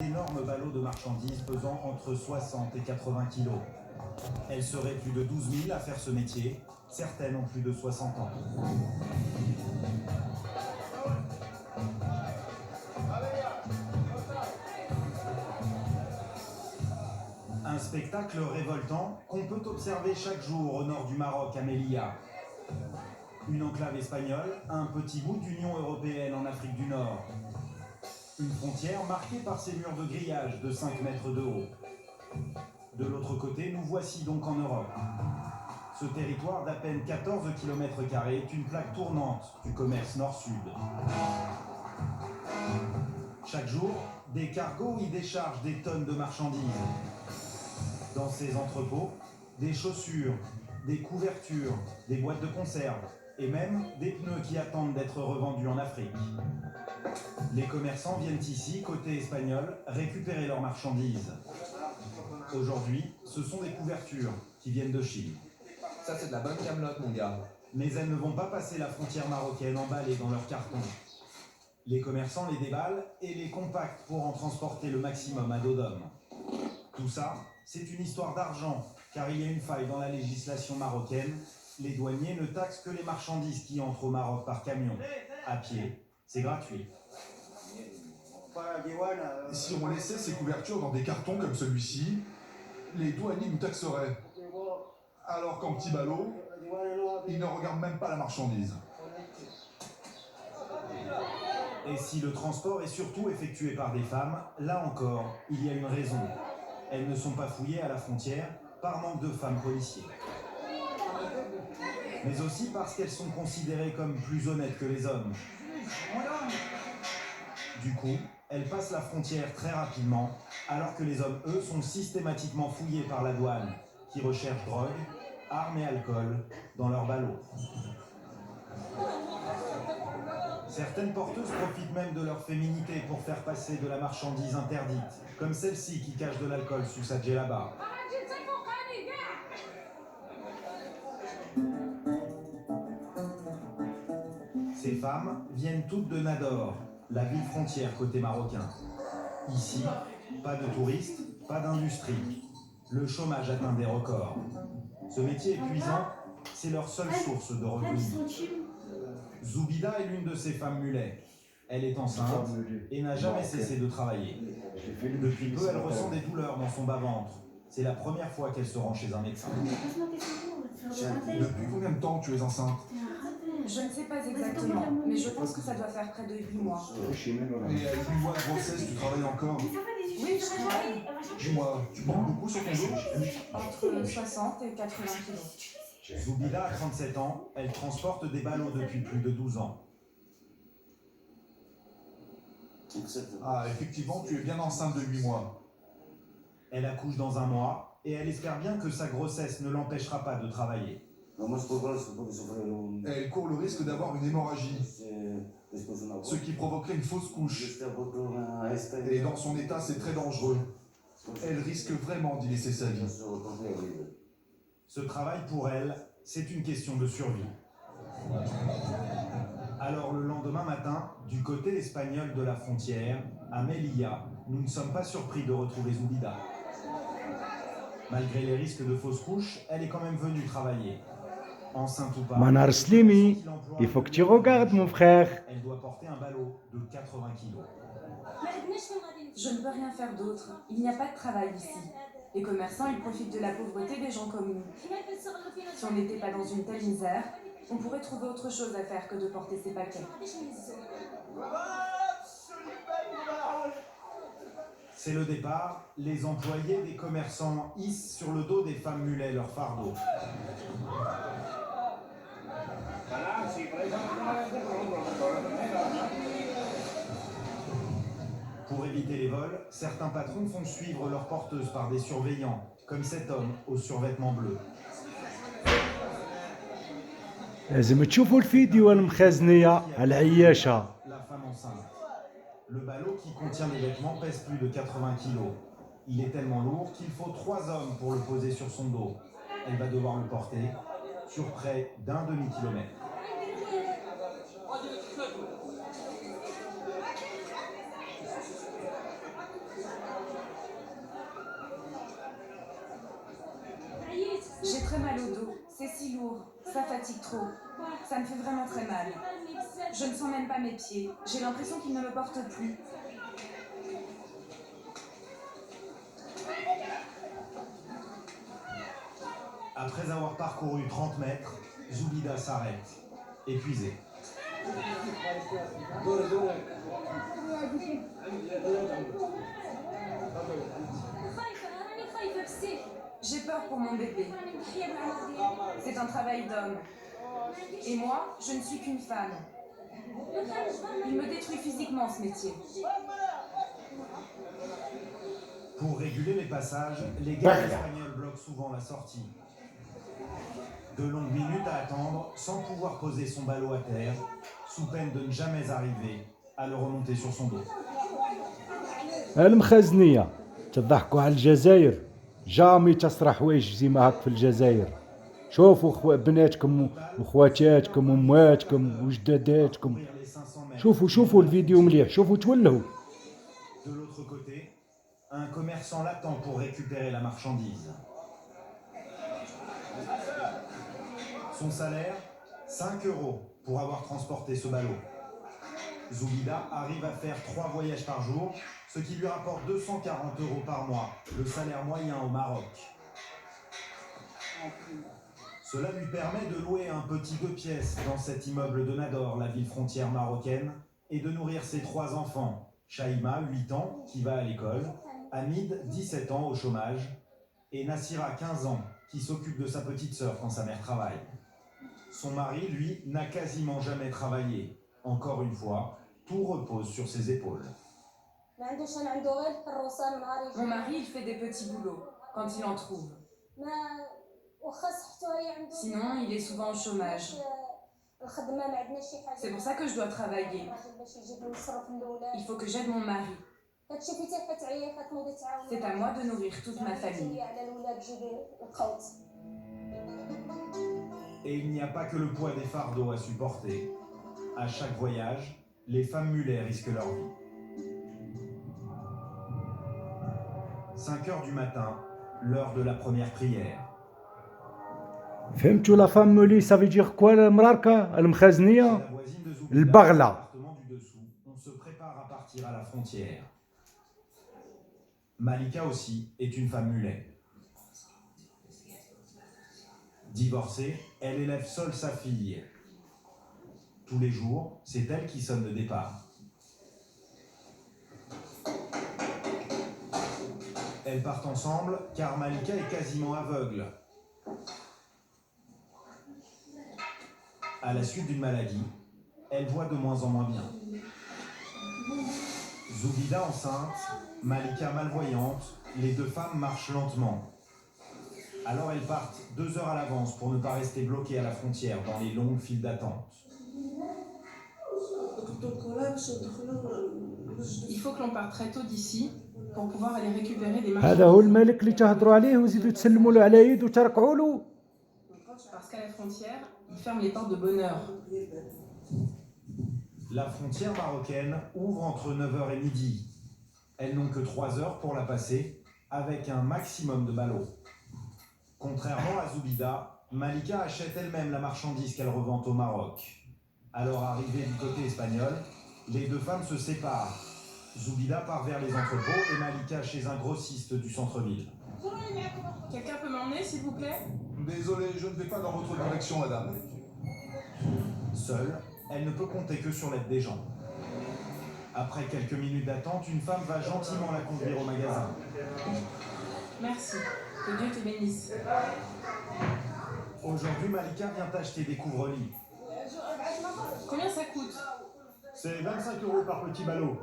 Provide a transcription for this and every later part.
D'énormes ballots de marchandises pesant entre 60 et 80 kilos. Elles seraient plus de 12 000 à faire ce métier. Certaines ont plus de 60 ans. Un spectacle révoltant qu'on peut observer chaque jour au nord du Maroc, à Melilla. Une enclave espagnole, un petit bout d'Union européenne en Afrique du Nord. Une frontière marquée par ses murs de grillage de 5 mètres de haut. De l'autre côté, nous voici donc en Europe. Ce territoire d'à peine 14 km² est une plaque tournante du commerce nord-sud. Chaque jour, des cargos y déchargent des tonnes de marchandises. Dans ces entrepôts, des chaussures, des couvertures, des boîtes de conserve et même des pneus qui attendent d'être revendus en Afrique. Les commerçants viennent ici, côté espagnol, récupérer leurs marchandises. Aujourd'hui, ce sont des couvertures qui viennent de Chine. Ça, c'est de la bonne camelote, mon gars. Mais elles ne vont pas passer la frontière marocaine emballées dans leurs cartons. Les commerçants les déballent et les compactent pour en transporter le maximum à dos d'homme. Tout ça, c'est une histoire d'argent, car il y a une faille dans la législation marocaine. Les douaniers ne taxent que les marchandises qui entrent au Maroc par camion. À pied, c'est gratuit. Si on laissait ces couvertures dans des cartons comme celui-ci, les douaniers nous taxeraient. Alors qu'en petit ballot, ils ne regardent même pas la marchandise. Et si le transport est surtout effectué par des femmes, là encore, il y a une raison. Elles ne sont pas fouillées à la frontière par manque de femmes policiers. Mais aussi parce qu'elles sont considérées comme plus honnêtes que les hommes. Du coup, elles passent la frontière très rapidement, alors que les hommes, eux, sont systématiquement fouillés par la douane, qui recherche drogue, armes et alcool dans leurs ballots. Certaines porteuses profitent même de leur féminité pour faire passer de la marchandise interdite, comme celle-ci qui cache de l'alcool sous sa djellaba. Ces femmes viennent toutes de Nador, la ville frontière côté marocain. Ici, pas de touristes, pas d'industrie. Le chômage atteint des records. Ce métier épuisant, c'est leur seule source de revenus. Zoubida est l'une de ces femmes mulets. Elle est enceinte et n'a jamais cessé de travailler. Depuis peu, elle ressent des douleurs dans son bas-ventre. C'est la première fois qu'elle se rend chez un médecin. Depuis combien de temps tu es enceinte? Je ne sais pas exactement, mais je pense que ça doit faire près de 8 mois. Et avec 8 mois de grossesse, tu travailles encore? Oui, je travaille. Dis-moi, tu prends beaucoup sur ton dos? Entre 60 et 80 kilos. Zoubida a 37 ans, elle transporte des ballots depuis plus de 12 ans. Ah, effectivement, tu es bien enceinte de 8 mois. Elle accouche dans un mois et elle espère bien que sa grossesse ne l'empêchera pas de travailler. Elle court le risque d'avoir une hémorragie, ce qui provoquerait une fausse couche. Et dans son état, c'est très dangereux. Elle risque vraiment d'y laisser sa vie. Ce travail pour elle, c'est une question de survie. Alors le lendemain matin, du côté espagnol de la frontière, à Melilla, nous ne sommes pas surpris de retrouver Zoubida. Malgré les risques de fausse couche, elle est quand même venue travailler. Enceinte ou pas, Manar Slimi, il faut que tu regardes, mon frère. elle doit porter un ballot de 80 kilos. Je ne peux rien faire d'autre. Il n'y a pas de travail ici. Les commerçants, ils profitent de la pauvreté des gens comme nous. Si on n'était pas dans une telle misère, on pourrait trouver autre chose à faire que de porter ces paquets. C'est le départ, les employés des commerçants hissent sur le dos des femmes mulets leur fardeau. Pour éviter les vols, certains patrons font suivre leurs porteuses par des surveillants, comme cet homme aux survêtements bleus. لازم تشوفوا الفيديو المخزنية على عياشة. La femme enceinte. Le ballot qui contient les vêtements pèse plus de 80 kilos. Il est tellement lourd qu'il faut 3 hommes pour le poser sur son dos. Elle va devoir le porter sur près d'un demi-kilomètre. très mal au dos. C'est si lourd. Ça fatigue trop. Ça me fait vraiment très mal. Je ne sens même pas mes pieds. J'ai l'impression qu'ils ne me portent plus. Après avoir parcouru 30 mètres, Zoubida s'arrête, épuisée. J'ai peur pour mon bébé. C'est un travail d'homme. Et moi, je ne suis qu'une femme. Il me détruit physiquement, ce métier. Pour réguler les passages, les gardes espagnols bloquent souvent la sortie. De longues minutes à attendre, sans pouvoir poser son ballot à terre, sous peine de ne jamais arriver à le remonter sur son dos. المخزنية تضحكوا على الجزائر جامي تصرح حوايج زيما هاك في الجزائر شوفوا بناتكم وخواتاتكم ومواتكم وجداداتكم شوفوا الفيديو مليح شوفوا تولهوا. De l'autre côté, un commerçant l'attend pour récupérer la marchandise. Son salaire, 5 € pour avoir transporté ce ballot. Zoubida arrive à faire 3 voyages par jour, ce qui lui rapporte 240 € par mois, le salaire moyen au Maroc. Cela lui permet de louer un petit 2 pièces dans cet immeuble de Nador, la ville frontière marocaine, et de nourrir ses 3 enfants, Shaïma, 8 ans, qui va à l'école, Hamid, 17 ans, au chômage, et Nassira, 15 ans, qui s'occupe de sa petite sœur quand sa mère travaille. Son mari, lui, n'a quasiment jamais travaillé. Encore une fois, tout repose sur ses épaules. Mon mari, il fait des petits boulots, quand il en trouve. Sinon, il est souvent au chômage. C'est pour ça que je dois travailler. Il faut que j'aide mon mari. C'est à moi de nourrir toute ma famille. Et il n'y a pas que le poids des fardeaux à supporter. À chaque voyage, les femmes mulets risquent leur vie. 5 heures du matin, l'heure de la première prière. فهمتوا لا فامولي ça veut dire quoi المراركة المخزنية البغلة. On se prépare à partir à la frontière. Malika aussi est une femme mulet. Divorcée, elle élève seule sa fille. Tous les jours, c'est elle qui sonne le départ. Elles partent ensemble car Malika est quasiment aveugle. À la suite d'une maladie, elle voit de moins en moins bien. Zoubida enceinte, Malika malvoyante, les 2 femmes marchent lentement. Alors elles partent 2 heures à l'avance pour ne pas rester bloquées à la frontière dans les longues files d'attente. Il faut que l'on parte très tôt d'ici pour pouvoir aller récupérer des هذا هو marchandises. الملك اللي تهضروا عليه وزيدوا تسلموا له على يد وتركعوا له. Parce qu'à la frontière, ils ferment les portes de bonne heure. La frontière marocaine ouvre entre 9h et midi. Elles n'ont que 3 heures pour la passer, avec un maximum de ballots. Contrairement à Zoubida, Malika achète elle-même la marchandise qu'elle revend au Maroc. Alors arrivée du côté espagnol, les 2 femmes se séparent. Zoubida part vers les entrepôts et Malika chez un grossiste du centre-ville. Quelqu'un peut m'emmener, s'il vous plaît? Désolé, je ne vais pas dans votre direction, madame. Seule, elle ne peut compter que sur l'aide des gens. Après quelques minutes d'attente, une femme va gentiment la conduire au magasin. Merci. Que Dieu te bénisse. Aujourd'hui, Malika vient acheter des couvre-lits. Combien ça coûte? C'est 25 € par petit ballot.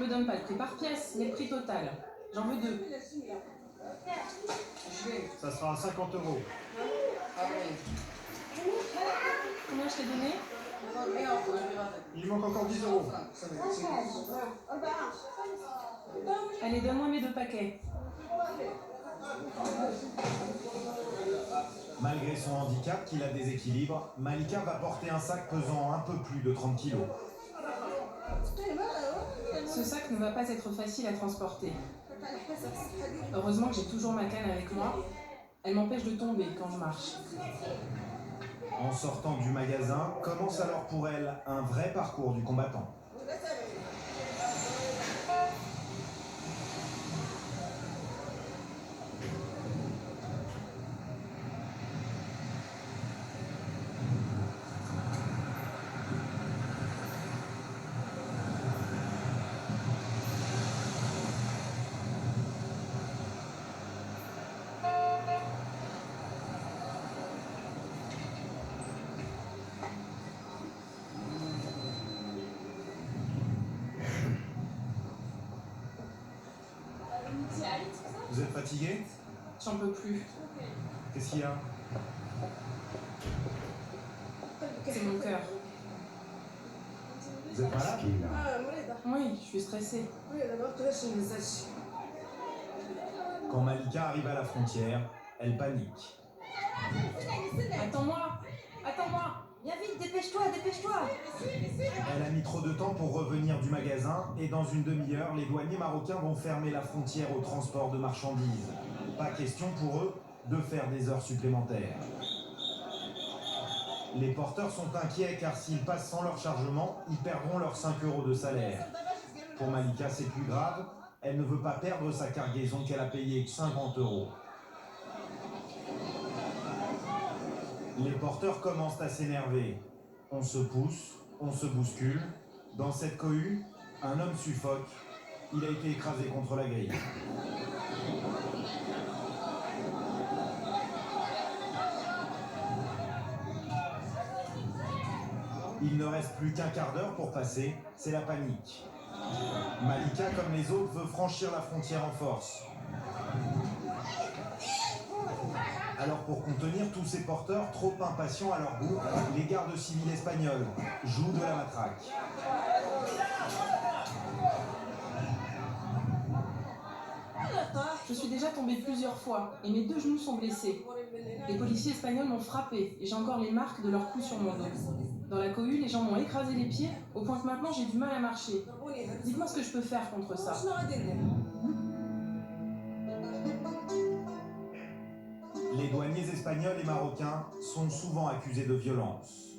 Me donne pas le prix par pièce, mais le prix total. J'en veux 2. Ça sera 50 €. Combien je t'ai donné? Il manque encore 10 €. Allez, donne-moi mes 2 paquets. Malgré son handicap qui la déséquilibre, Malika va porter un sac pesant un peu plus de 30 kg. Ce sac ne va pas être facile à transporter. Heureusement que j'ai toujours ma canne avec moi. Elle m'empêche de tomber quand je marche. En sortant du magasin, commence alors pour elle un vrai parcours du combattant. Vous êtes fatigué? J'en peux plus. Qu'est-ce qu'il y a? C'est mon cœur. Vous êtes malade? Oui, je suis stressée. Quand Malika arrive à la frontière, elle panique. Attends-moi! Attends-moi! Viens vite, dépêche-toi, dépêche-toi. Elle a mis trop de temps pour revenir du magasin et dans une demi-heure, les douaniers marocains vont fermer la frontière au transport de marchandises. Pas question pour eux de faire des heures supplémentaires. Les porteurs sont inquiets car s'ils passent sans leur chargement, ils perdront leurs 5 € de salaire. Pour Malika, c'est plus grave. Elle ne veut pas perdre sa cargaison qu'elle a payée 50 €. Les porteurs commencent à s'énerver. On se pousse, on se bouscule. Dans cette cohue, un homme suffoque. Il a été écrasé contre la grille. Il ne reste plus qu'un quart d'heure pour passer, c'est la panique. Malika, comme les autres, veut franchir la frontière en force. Alors pour contenir tous ces porteurs trop impatients à leur goût, les gardes civils espagnols jouent de la matraque. Je suis déjà tombée plusieurs fois et mes 2 genoux sont blessés. Les policiers espagnols m'ont frappée et j'ai encore les marques de leurs coups sur mon dos. Dans la cohue, les gens m'ont écrasé les pieds au point que maintenant j'ai du mal à marcher. Dites-moi ce que je peux faire contre ça. Les douaniers espagnols et marocains sont souvent accusés de violence.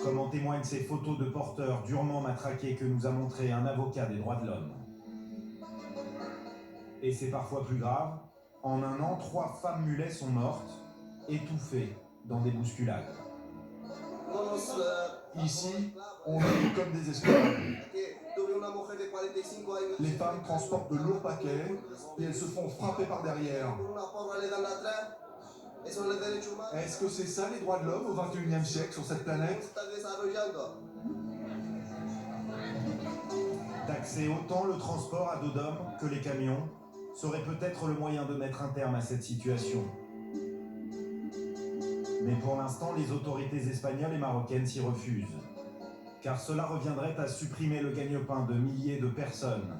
Comme en témoignent ces photos de porteurs durement matraqués que nous a montré un avocat des droits de l'homme. Et c'est parfois plus grave, en un an, 3 femmes mulets sont mortes, étouffées dans des bousculades. Ici, on est comme des esclaves. Les femmes transportent de lourds paquets et elles se font frapper par derrière. Est-ce que c'est ça les droits de l'homme au XXIe siècle sur cette planète? Taxer autant le transport à dos d'hommes que les camions serait peut-être le moyen de mettre un terme à cette situation. Mais pour l'instant, les autorités espagnoles et marocaines s'y refusent. Car cela reviendrait à supprimer le gagne-pain de milliers de personnes.